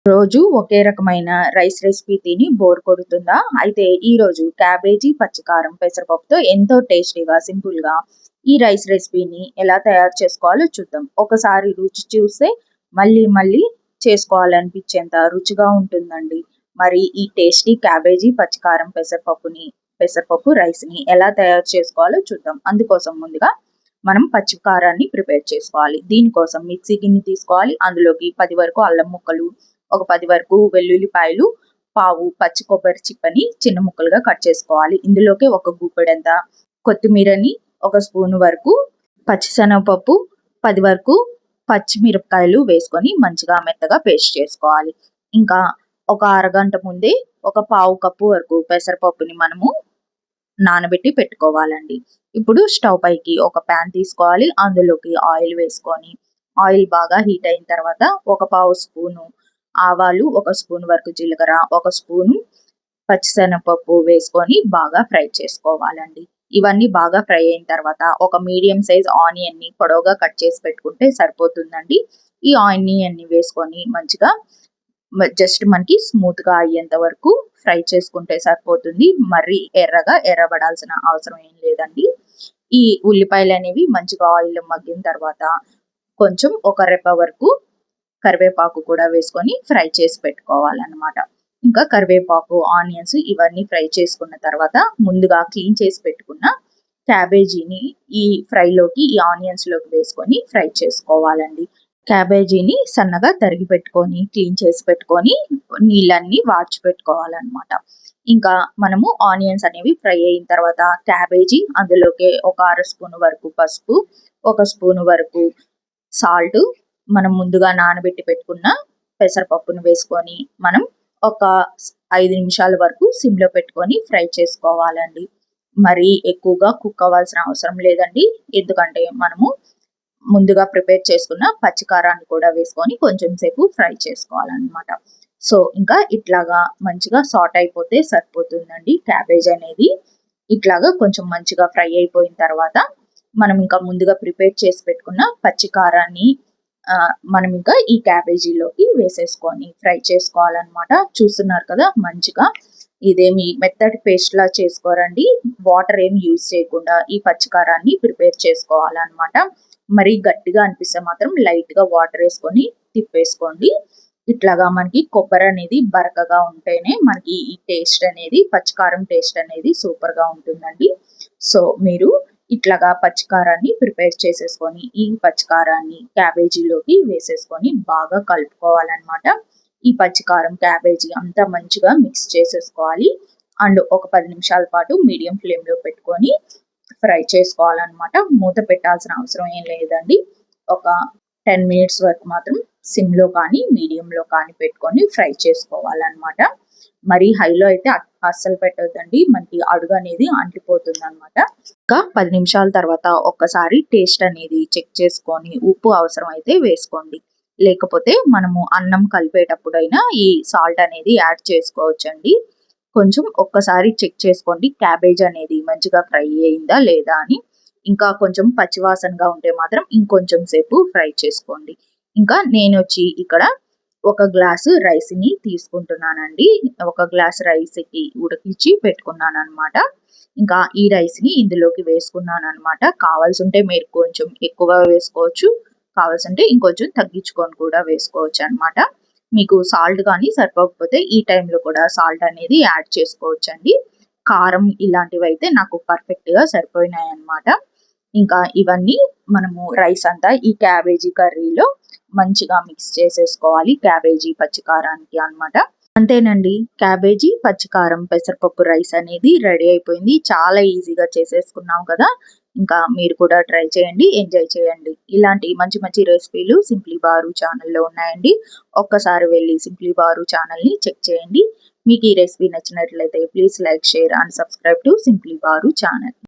రోజు ఒకే రకమైన rice recipe తిని బోర్ కొడుతుందా? అయితే ఈరోజు క్యాబేజీ పచ్చికారం పెసరపప్పుతో ఎంతో టేస్టీగా సింపుల్గా ఈ రైస్ రెసిపీని ఎలా తయారు చేసుకోవాలో చూద్దాం. ఒకసారి రుచి చూస్తే మళ్ళీ మళ్ళీ చేసుకోవాలనిపించేంత రుచిగా ఉంటుందండి. మరి ఈ టేస్టీ క్యాబేజీ పచ్చికారం పెసరపప్పు రైస్ని ఎలా తయారు చేసుకోవాలో చూద్దాం. అందుకోసం ముందుగా మనం పచ్చికారాన్ని ప్రిపేర్ చేసుకోవాలి. దీనికోసం మిక్సీ గిన్నె తీసుకోవాలి. అందులోకి 10 వరకు అల్లం ముక్కలు, ఒక 10 వరకు వెల్లుల్లిపాయలు, పావు పచ్చి కొబ్బరి చిప్పని చిన్న ముక్కలుగా కట్ చేసుకోవాలి. ఇందులోకి ఒక గుప్పెడంత కొత్తిమీరని, ఒక స్పూన్ వరకు పచ్చిశనగపప్పు, 10 వరకు పచ్చిమిరపకాయలు వేసుకొని మంచిగా మెత్తగా పేస్ట్ చేసుకోవాలి. ఇంకా ఒక అరగంట ముందే ఒక పావు కప్పు వరకు పెసరపప్పుని మనము నానబెట్టి పెట్టుకోవాలండి. ఇప్పుడు స్టవ్ పైకి ఒక ప్యాన్ తీసుకోవాలి. అందులోకి ఆయిల్ వేసుకొని ఆయిల్ బాగా హీట్ అయిన తర్వాత ఒక పావు స్పూను ఆవాలు, ఒక స్పూన్ వరకు జీలకర్ర, ఒక స్పూను పచ్చిశనగపప్పు వేసుకొని బాగా ఫ్రై చేసుకోవాలండి. ఇవన్నీ బాగా ఫ్రై అయిన తర్వాత ఒక మీడియం సైజ్ ఆనియన్ని పొడవుగా కట్ చేసి పెట్టుకుంటే సరిపోతుందండి. ఈ ఆనియన్ని వేసుకొని మంచిగా జస్ట్ మనకి స్మూత్గా అయ్యేంత వరకు ఫ్రై చేసుకుంటే సరిపోతుంది. మరీ ఎర్రబడాల్సిన అవసరం ఏం లేదండి. ఈ ఉల్లిపాయలు అనేవి మంచిగా ఆయిల్ మగ్గిన తర్వాత కొంచెం ఒక రెప్ప వరకు కరివేపాకు కూడా వేసుకొని ఫ్రై చేసి పెట్టుకోవాలన్నమాట. ఇంకా కరివేపాకు, ఆనియన్స్ ఇవన్నీ ఫ్రై చేసుకున్న తర్వాత ముందుగా క్లీన్ చేసి పెట్టుకున్న క్యాబేజీని ఈ ఫ్రైలోకి, ఈ ఆనియన్స్లోకి వేసుకొని ఫ్రై చేసుకోవాలండి. క్యాబేజీని సన్నగా తరిగి పెట్టుకొని క్లీన్ చేసి పెట్టుకొని నీళ్ళన్నీ వాడ్చి పెట్టుకోవాలన్నమాట. ఇంకా మనము ఆనియన్స్ అనేవి ఫ్రై అయిన తర్వాత క్యాబేజీ, అందులోకి ఒక అర స్పూన్ వరకు పసుపు, ఒక స్పూన్ వరకు సాల్ట్, మనం ముందుగా నానబెట్టి పెట్టుకున్న పెసరపప్పును వేసుకొని మనం ఒక 5 నిమిషాల వరకు సిమ్లో పెట్టుకొని ఫ్రై చేసుకోవాలండి. మరి ఎక్కువగా కుక్ అవ్వాల్సిన అవసరం లేదండి. ఎందుకంటే మనము ముందుగా ప్రిపేర్ చేసుకున్న పచ్చికారాన్ని కూడా వేసుకొని కొంచెం సేపు ఫ్రై చేసుకోవాలన్నమాట. సో ఇంకా ఇట్లాగా మంచిగా సాట్ అయిపోతే సరిపోతుందండి. క్యాబేజ్ అనేది ఇట్లాగా కొంచెం మంచిగా ఫ్రై అయిపోయిన తర్వాత మనం ఇంకా ముందుగా ప్రిపేర్ చేసి పెట్టుకున్న పచ్చికారాన్ని మనం ఇంకా ఈ క్యాబేజీలోకి వేసేసుకొని ఫ్రై చేసుకోవాలన్నమాట. చూస్తున్నారు కదా, మంచిగా ఇదేమి మెత్తటి పేస్ట్ లా చేసుకోరండి. వాటర్ ఏమి యూజ్ చేయకుండా ఈ పచ్చికారాన్ని ప్రిపేర్ చేసుకోవాలన్నమాట. మరి గట్టిగా అనిపిస్తే మాత్రం లైట్ గా వాటర్ వేసుకొని తిప్పేసుకోండి. ఇట్లాగా మనకి కొబ్బరి అనేది బరకగా ఉంటేనే మనకి ఈ టేస్ట్ అనేది, పచ్చికారం టేస్ట్ అనేది సూపర్ గా ఉంటుందండి. సో మీరు ఇట్లాగా పచ్చికారాన్ని ప్రిపేర్ చేసేసుకొని ఈ పచ్చికారాన్ని క్యాబేజీలోకి వేసేసుకొని బాగా కలుపుకోవాలన్నమాట. ఈ పచ్చికారం క్యాబేజీ అంతా మంచిగా మిక్స్ చేసేసుకోవాలి. అండ్ ఒక 10 నిమిషాల పాటు మీడియం ఫ్లేమ్లో పెట్టుకొని ఫ్రై చేసుకోవాలన్నమాట. మూత పెట్టాల్సిన అవసరం ఏం లేదండి. ఒక 10 మినిట్స్ వరకు మాత్రం సిమ్లో కానీ మీడియంలో కానీ పెట్టుకొని ఫ్రై చేసుకోవాలన్నమాట. మరి హైలో అయితే అస్సలు పెట్టొద్దండి, మనకి అడుగు అనేది అంటిపోతుంది అనమాట. ఇంకా 10 నిమిషాల తర్వాత ఒక్కసారి టేస్ట్ అనేది చెక్ చేసుకొని ఉప్పు అవసరం అయితే వేసుకోండి. లేకపోతే మనము అన్నం కలిపేటప్పుడైనా ఈ సాల్ట్ అనేది యాడ్ చేసుకోవచ్చండి. కొంచెం ఒక్కసారి చెక్ చేసుకోండి క్యాబేజ్ అనేది మంచిగా ఫ్రై అయిందా లేదా అని. ఇంకా కొంచెం పచ్చివాసనగా ఉంటే మాత్రం ఇంకొంచెం సేపు ఫ్రై చేసుకోండి. ఇంకా నేను వచ్చి ఇక్కడ ఒక గ్లాసు రైస్ని తీసుకుంటున్నానండి. ఒక గ్లాస్ రైస్కి ఉడికించి పెట్టుకున్నాను అనమాట. ఇంకా ఈ రైస్ని ఇందులోకి వేసుకున్నాను అనమాట. కావాల్సి ఉంటే మీరు కొంచెం ఎక్కువ వేసుకోవచ్చు, కావాల్సి ఉంటే ఇంకొంచెం తగ్గించుకొని కూడా వేసుకోవచ్చు అనమాట. మీకు సాల్ట్ కానీ సరిపోకపోతే ఈ టైంలో కూడా సాల్ట్ అనేది యాడ్ చేసుకోవచ్చు అండి. కారం ఇలాంటివి అయితే నాకు పర్ఫెక్ట్గా సరిపోయినాయి అనమాట. ఇంకా ఇవన్నీ మనము రైస్ అంతా ఈ క్యాబేజీ కర్రీలో మంచిగా మిక్స్ చేసేసుకోవాలి, క్యాబేజీ పచ్చికారానికి అనమాట. అంతేనండి, క్యాబేజీ పచ్చికారం పెసరపప్పు రైస్ అనేది రెడీ అయిపోయింది. చాలా ఈజీగా చేసేసుకున్నాం కదా. ఇంకా మీరు కూడా ట్రై చేయండి, ఎంజాయ్ చేయండి. ఇలాంటి మంచి మంచి రెసిపీలు సింప్లీ బారు ఛానల్లో ఉన్నాయండి. ఒక్కసారి వెళ్ళి సింప్లీ బారు ఛానల్ని చెక్ చేయండి. మీకు ఈ రెసిపీ నచ్చినట్లయితే please like, share and subscribe to simply bar channel.